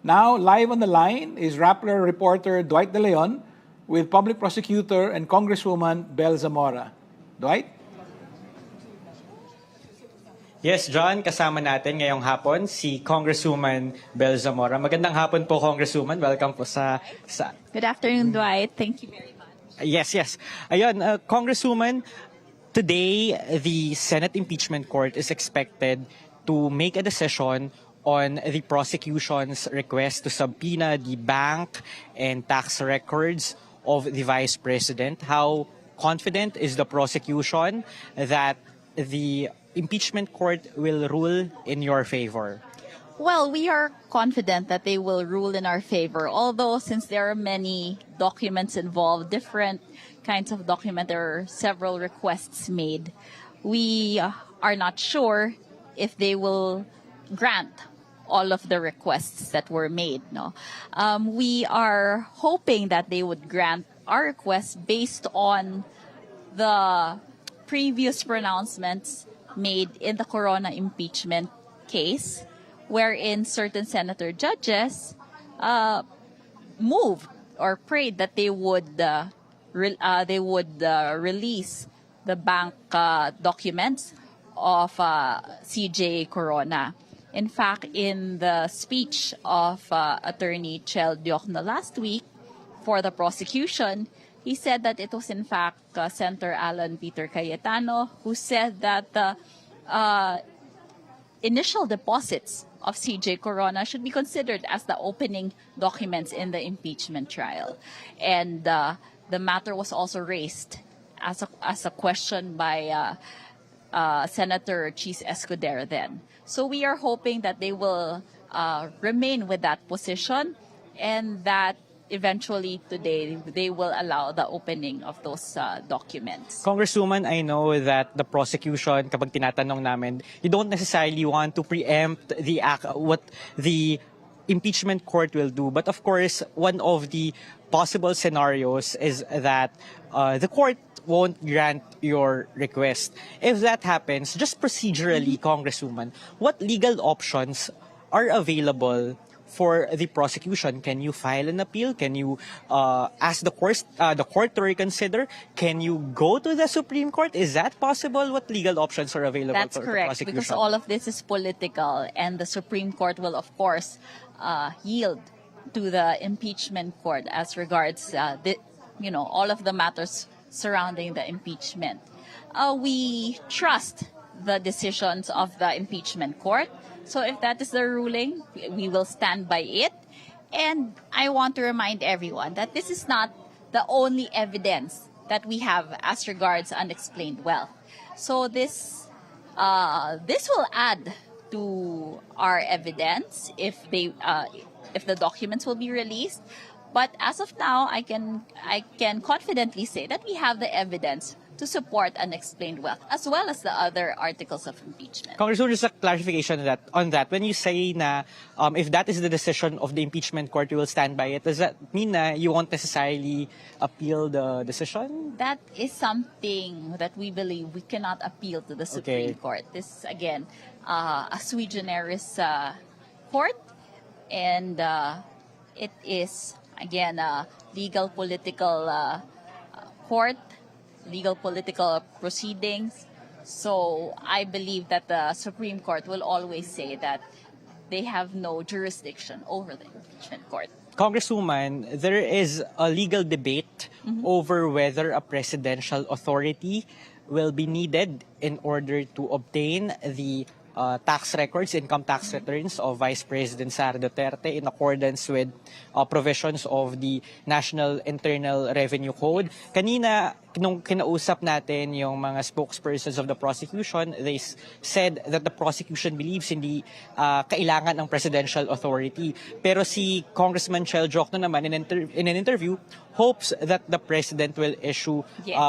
Now, live on the line is Rappler reporter Dwight De Leon with Public Prosecutor and Congresswoman Bel Zamora. Dwight? Yes, John, kasama natin ngayong hapon si Congresswoman Bel Zamora. Magandang hapon po, Congresswoman. Welcome po sa... Good afternoon, Dwight. Thank you very much. Yes. Ayun, Congresswoman, today the Senate Impeachment Court is expected to make a decision on the prosecution's request to subpoena the bank and tax records of the Vice President. How confident is the prosecution that the impeachment court will rule in your favor? Well, we are confident that they will rule in our favor, although since there are many documents involved, different kinds of documents, there are several requests made. We are not sure if they will grant all of the requests that were made. No, we are hoping that they would grant our requests based on the previous pronouncements made in the Corona impeachment case, wherein certain senator judges moved or prayed that they would release the bank documents of CJ Corona. In fact, in the speech of Attorney Chel Diokno last week for the prosecution, he said that it was in fact Senator Alan Peter Cayetano who said that the initial deposits of CJ Corona should be considered as the opening documents in the impeachment trial. And the matter was also raised as a question by Senator Chis Escudero then. So we are hoping that they will remain with that position and that eventually today they will allow the opening of those documents. Congresswoman, I know that the prosecution, kapag tinatanong namin, you don't necessarily want to preempt what the impeachment court will do. But of course, one of the possible scenarios is that the court won't grant your request. If that happens, just procedurally, Congresswoman, what legal options are available for the prosecution? Can you file an appeal? Can you ask the court to reconsider? Can you go to the Supreme Court? Is that possible? What legal options are available That's for correct, the prosecution? because all of this is political, and the Supreme Court will, of course, yield to the impeachment court as regards all of the matters surrounding the impeachment. We trust the decisions of the impeachment court. So if that is the ruling, we will stand by it. And I want to remind everyone that this is not the only evidence that we have as regards unexplained wealth. So this will add to our evidence if the documents will be released. But as of now, I can confidently say that we have the evidence to support unexplained wealth, as well as the other articles of impeachment. Congresswoman, just a clarification on that. When you say na if that is the decision of the impeachment court, you will stand by it, does that mean na you won't necessarily appeal the decision? That is something that we believe we cannot appeal to the Supreme Court. This is, again, a sui generis court, and it is, again, a legal political court, legal political proceedings. So I believe that the Supreme Court will always say that they have no jurisdiction over the impeachment court. Congresswoman, there is a legal debate over whether a presidential authority will be needed in order to obtain the tax records, income tax returns of Vice President Sara Duterte in accordance with provisions of the National Internal Revenue Code. Kanina, nung kinausap natin yung mga spokespersons of the prosecution, they said that the prosecution believes hindi kailangan ng presidential authority. Pero si Congressman Chel Diokno naman in an interview hopes that the president will issue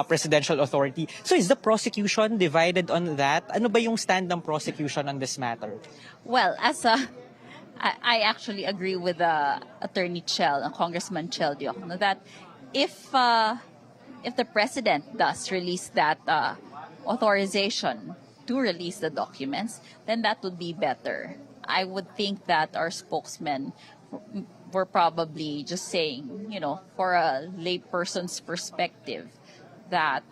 presidential authority. So is the prosecution divided on that? Ano ba yung stand ng prosecution on this matter? Well, I actually agree with Attorney Chel, Congressman Chel Diokno, that if the president does release that authorization to release the documents, then that would be better. I would think that our spokesman we're probably just saying, for a layperson's perspective, that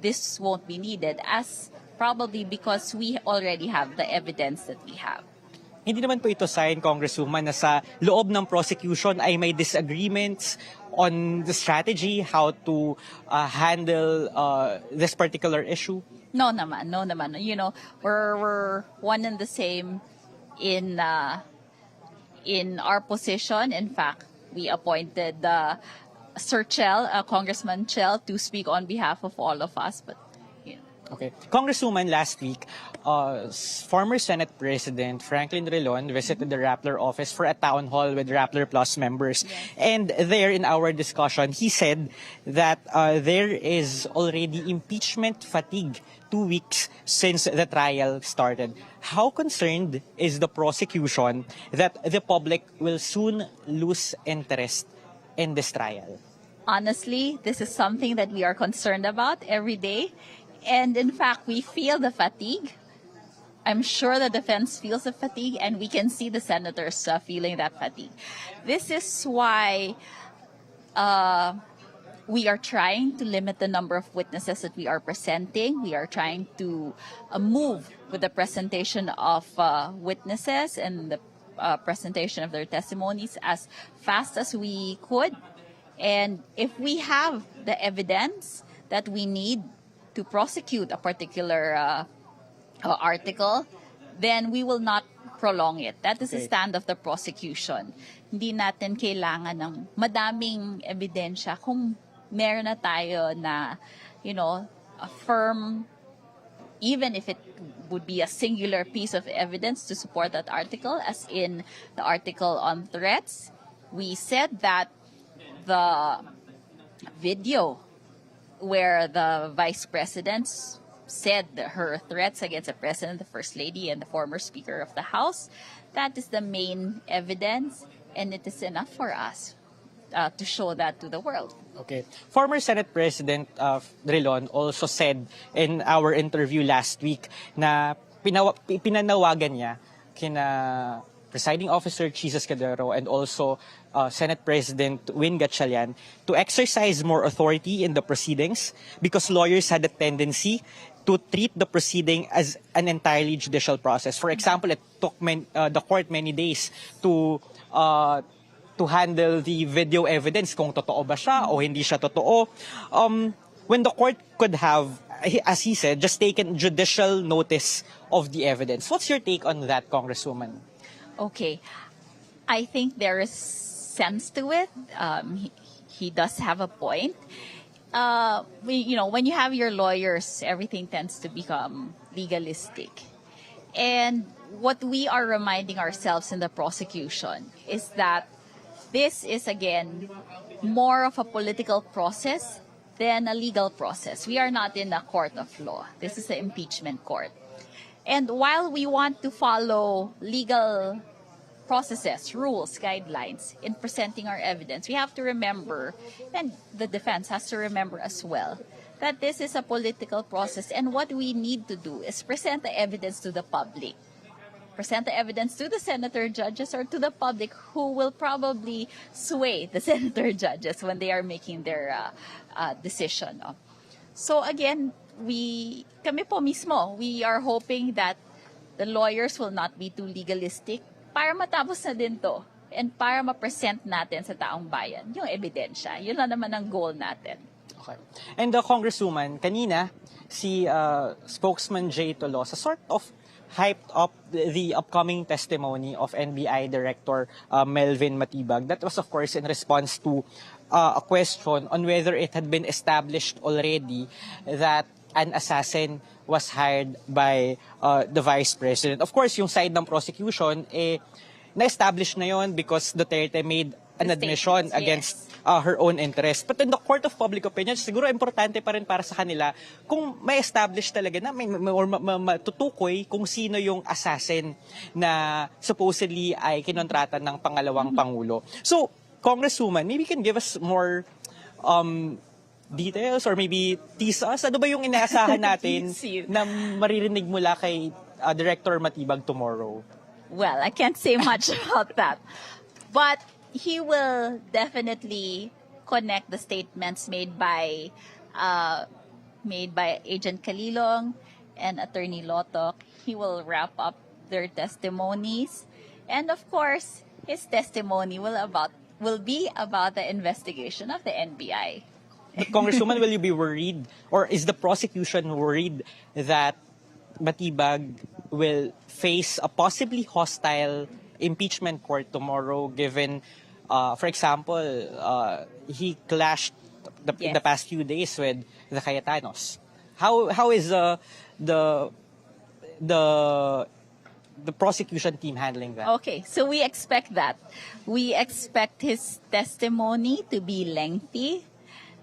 this won't be needed, as probably because we already have the evidence that we have. Hindi naman po ito sign, Congresswoman, na sa loob ng prosecution ay may disagreements on the strategy, how to handle this particular issue? No naman. We're one and the same in our position. In fact, we appointed Sir Chell, Congressman Chell, to speak on behalf of all of us. But Okay. Congresswoman, last week, former Senate President Franklin Drilon visited the Rappler office for a town hall with Rappler Plus members. Yes. And there, in our discussion, he said that there is already impeachment fatigue 2 weeks since the trial started. How concerned is the prosecution that the public will soon lose interest in this trial? honestly, this is something that we are concerned about every day. And in fact, we feel the fatigue. I'm sure the defense feels the fatigue, and we can see the senators feeling that fatigue. This is why we are trying to limit the number of witnesses that we are presenting. We are trying to move with the presentation of witnesses and the presentation of their testimonies as fast as we could. And if we have the evidence that we need to prosecute a particular article, then we will not prolong it. That is the stand of the prosecution. Hindi natin kailangan ng madaming ebidensya kung meron na tayo na, a firm, even if it would be a singular piece of evidence to support that article, as in the article on threats. We said that the video where the vice presidents said her threats against the president, the first lady, and the former speaker of the house, that is the main evidence, and it is enough for us to show that to the world. Okay. Former Senate President Drilon also said in our interview last week na pinanawagan niya kina Presiding Officer Jesus Cadero and also Senate President Win Gatchalian to exercise more authority in the proceedings because lawyers had a tendency to treat the proceeding as an entirely judicial process. For example, it took the court many days to handle the video evidence kung totoo ba siya o hindi siya totoo. When the court could have, as he said, just taken judicial notice of the evidence. What's your take on that, Congresswoman? Okay. I think there is sense to it. He does have a point. When you have your lawyers, everything tends to become legalistic. And what we are reminding ourselves in the prosecution is that this is, again, more of a political process than a legal process. We are not in a court of law. This is an impeachment court. And while we want to follow legal processes, rules, guidelines in presenting our evidence, we have to remember, and the defense has to remember as well, that this is a political process, and what we need to do is present the evidence to the public. Present the evidence to the senator judges or to the public, who will probably sway the senator judges when they are making their decision. So again, kami po mismo, we are hoping that the lawyers will not be too legalistic para matapos na din to and para ma-present natin sa taong bayan yung ebidensya. Yun lang naman ang goal natin. Okay. And the Congresswoman, kanina, si spokesman Jay Tolosa sort of hyped up the upcoming testimony of NBI Director Melvin Matibag. That was, of course, in response to a question on whether it had been established already that an assassin was hired by the Vice President. Of course, yung side ng prosecution, na-establish na yon because Duterte made an admission against her own interest. But in the court of public opinion, siguro importante pa rin para sa kanila kung may establish talaga na or matutukoy kung sino yung assassin na supposedly ay kinontrata ng pangalawang Pangulo. So, Congresswoman, maybe you can give us more details or maybe tease us. Ano ba yung inaasahan natin na maririnig mula kay Director Matibag tomorrow? Well, I can't say much about that. But he will definitely connect the statements made by Agent Kalilong and Attorney Lotok. He will wrap up their testimonies. And of course, his testimony will be about the investigation of the NBI. But Congresswoman, will you be worried, or is the prosecution worried that Matibag will face a possibly hostile impeachment court tomorrow, given, for example, he clashed in the Yes. past few days with the Cayetanos? How is the prosecution team handling that? Okay, so we expect that. We expect his testimony to be lengthy,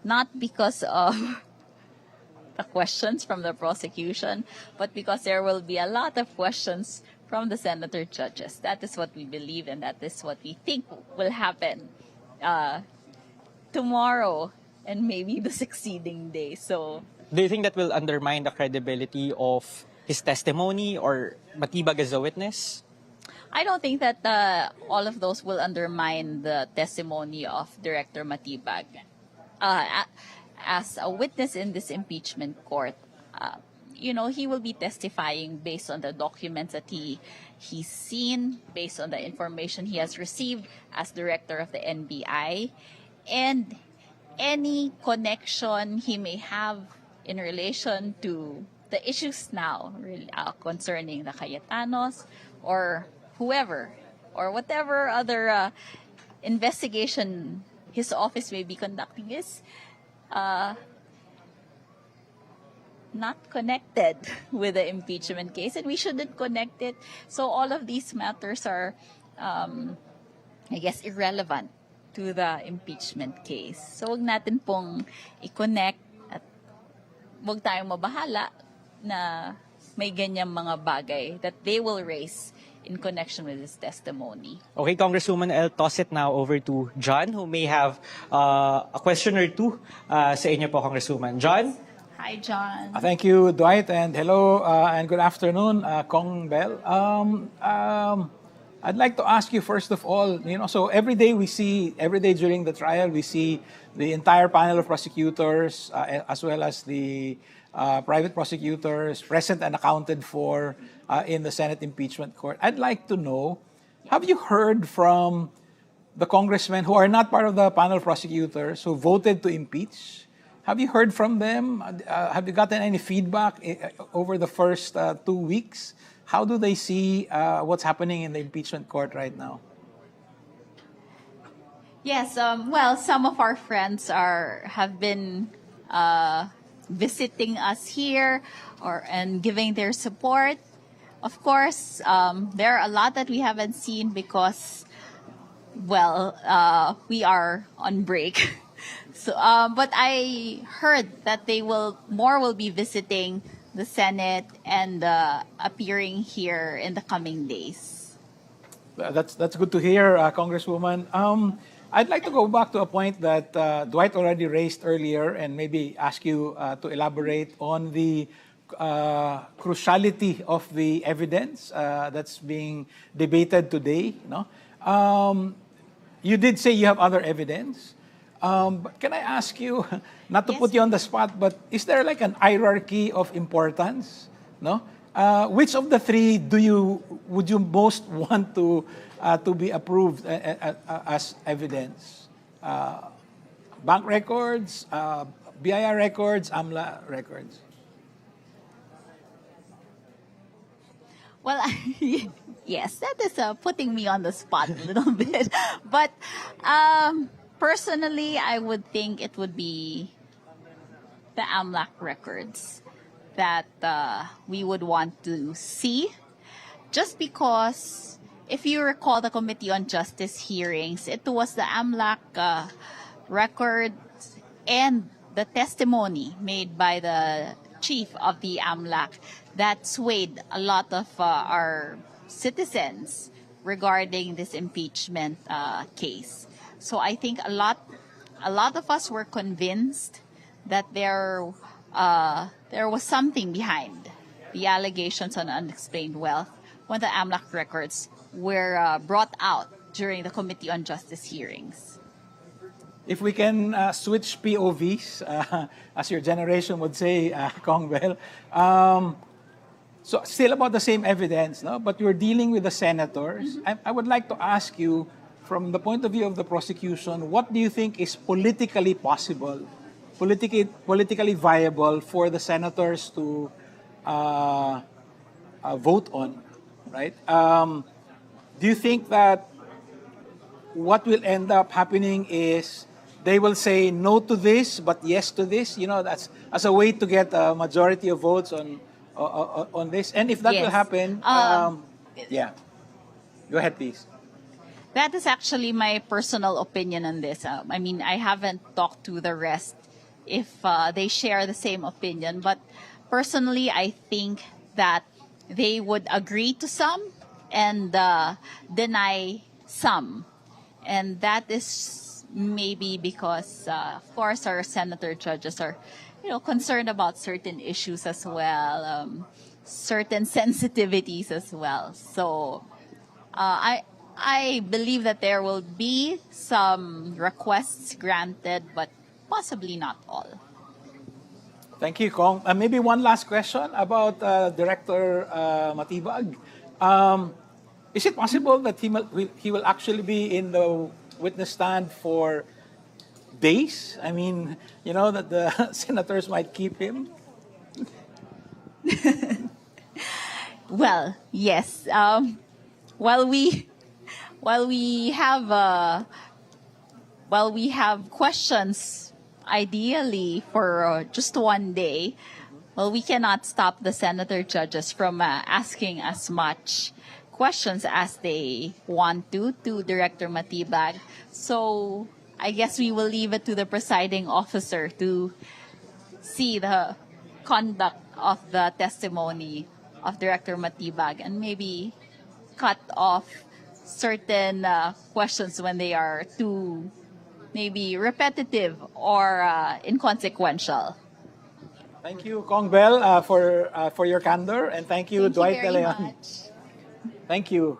not because of the questions from the prosecution, but because there will be a lot of questions from the senator judges. That is what we believe, and that is what we think will happen tomorrow and maybe the succeeding day. So, Do you think that will undermine the credibility of his testimony or Matibag as a witness? I don't think that all of those will undermine the testimony of Director Matibag. As a witness in this impeachment court, he will be testifying based on the documents that he's seen, based on the information he has received as director of the NBI, and any connection he may have in relation to the issues now concerning the Cayetanos or whoever or whatever other investigation his office may be conducting is not connected with the impeachment case, and we shouldn't connect it. So all of these matters are, I guess, irrelevant to the impeachment case. So wag natin pong i-connect at wag tayong mabahala na may ganyang mga bagay that they will raise in connection with his testimony. Okay, Congresswoman, I'll toss it now over to John, who may have a question or two sa inyo po, Congresswoman. John? Hi, John. Thank you, Dwight, and hello and good afternoon, Kong Bell. I'd like to ask you first of all, so every day during the trial, we see the entire panel of prosecutors as well as the private prosecutors present and accounted for in the Senate impeachment court. I'd like to know, have you heard from the congressmen who are not part of the panel of prosecutors who voted to impeach? Have you heard from them? Have you gotten any feedback over the first 2 weeks? How do they see what's happening in the impeachment court right now? Yes, well, some of our friends have been visiting us here and giving their support. Of course, there are a lot that we haven't seen because, we are on break. So, but I heard that more will be visiting the Senate and appearing here in the coming days. That's good to hear, Congresswoman. I'd like to go back to a point that Dwight already raised earlier and maybe ask you to elaborate on the cruciality of the evidence that's being debated today. You did say you have other evidence. But can I ask you, not to Yes. put you on the spot, but is there like an hierarchy of importance? No? Which of the three would you most want to be approved as evidence? Bank records, BIR records, AMLA records? Well, yes, that is putting me on the spot a little bit. But personally, I would think it would be the AMLAC records that we would want to see. Just because, if you recall the Committee on Justice hearings, it was the AMLAC records and the testimony made by the chief of the AMLAC that swayed a lot of our citizens regarding this impeachment case. So I think a lot of us were convinced that there was something behind the allegations on unexplained wealth when the AMLAC records were brought out during the Committee on Justice hearings. If we can switch POVs, as your generation would say, Kong Bell. So still about the same evidence, no? But you're dealing with the senators. I would like to ask you, from the point of view of the prosecution, what do you think is politically possible, politically viable for the senators to vote on, right? Do you think that what will end up happening is they will say no to this, but yes to this? You know, that's as a way to get a majority of votes on this. And if that will Yes. happen, yeah. Go ahead, please. That is actually my personal opinion on this. I mean, I haven't talked to the rest if they share the same opinion, but personally, I think that they would agree to some and deny some. And that is maybe because, of course, our senator judges are, concerned about certain issues as well, certain sensitivities as well. So I believe that there will be some requests granted, but possibly not all. Thank you, Kong. Maybe one last question about Director Matibag. Is it possible that he will actually be in the witness stand for days? I mean, that the senators might keep him? Well, yes. While we have questions, ideally for just one day, well, we cannot stop the senator judges from asking as much questions as they want to Director Matibag. So I guess we will leave it to the presiding officer to see the conduct of the testimony of Director Matibag and maybe cut off certain questions when they are too maybe repetitive or inconsequential. Thank you, Kong Bell, for your candor, and thank you, Thank Dwight you De very Leon. much. Thank you.